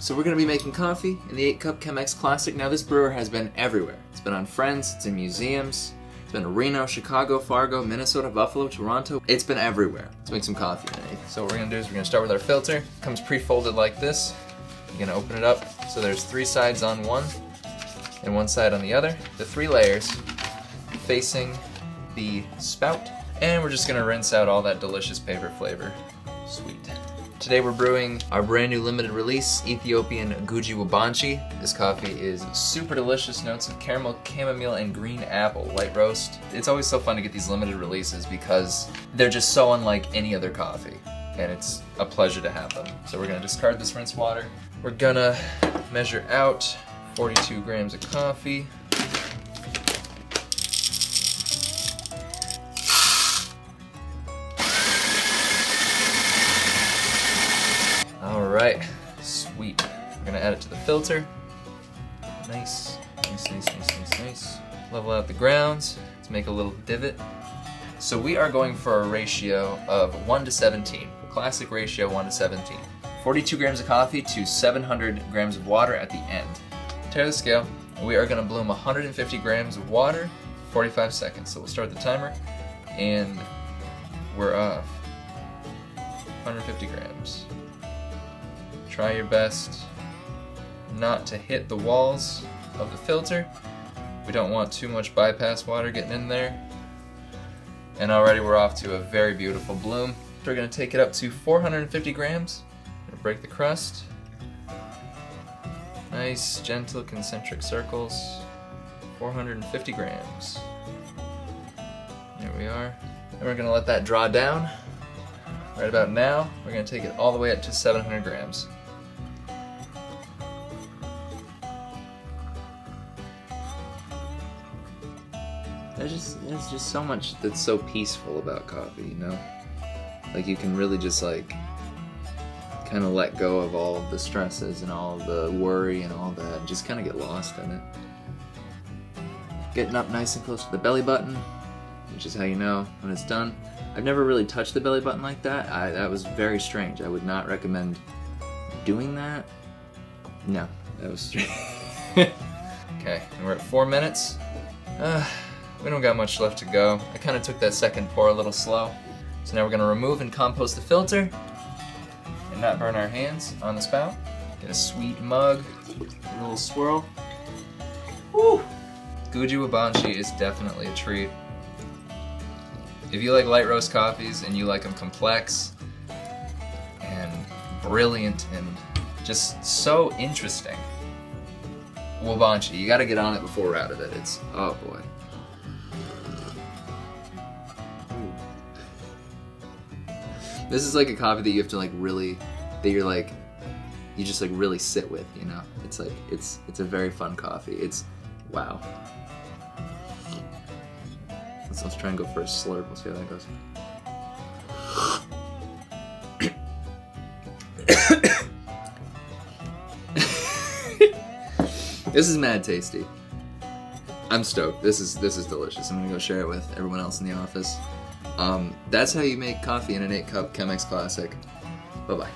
So we're going to be making coffee in the 8-cup Chemex Classic. Now this brewer has been everywhere. It's been on Friends, it's in museums, it's been in Reno, Chicago, Fargo, Minnesota, Buffalo, Toronto. It's been everywhere. Let's make some coffee in it. So what we're going to do is we're going to start with our filter. It comes pre-folded like this. You're going to open it up. So there's 3 sides on one and 1 side on the other. The 3 layers facing the spout. And we're just going to rinse out all that delicious paper flavor. Sweet. Today we're brewing our brand new limited release Ethiopian Guji Wabanchi. This coffee is super delicious, notes of caramel, chamomile, and green apple, light roast. It's always so fun to get these limited releases because they're just so unlike any other coffee, and it's a pleasure to have them. So we're gonna discard this rinse water. We're gonna measure out 42 grams of coffee. Alright, sweet. We're gonna add it to the filter. Nice. Level out the grounds. Let's make a little divot. So we are going for a ratio of 1 to 17. Classic ratio 1 to 17. 42 grams of coffee to 700 grams of water at the end. Tear the scale. We are gonna bloom 150 grams of water, 45 seconds. So we'll start the timer, and we're off. 150 grams. Try your best not to hit the walls of the filter. We don't want too much bypass water getting in there. And already we're off to a very beautiful bloom. We're going to take it up to 450 grams. Gonna break the crust. Nice, gentle, concentric circles. 450 grams. There we are. And we're going to let that draw down. Right about now, we're going to take it all the way up to 700 grams. There's just so much that's so peaceful about coffee, you know? Like you can really just like kind of let go of all of the stresses and all of the worry and all that and just kind of get lost in it. Getting up nice and close to the belly button, which is how you know when it's done. I've never really touched the belly button like that. That was very strange. I would not recommend doing that. No, that was strange. Okay, and we're at 4 minutes. We don't got much left to go. I kind of took that second pour a little slow. So now we're gonna remove and compost the filter and not burn our hands on the spout. Get a sweet mug, a little swirl. Woo! Guji Wabanchi is definitely a treat. If you like light roast coffees and you like them complex and brilliant and just so interesting, Wabanchi, you gotta get on it before we're out of it. It's, oh boy. This is like a coffee that you have to like really, that you're like, you just like really sit with, you know? It's like, it's a very fun coffee. It's, wow. Let's try and go for a slurp. We'll see how that goes. This is mad tasty. I'm stoked. This is delicious. I'm gonna go share it with everyone else in the office. That's how you make coffee in an 8-cup Chemex Classic. Bye-bye.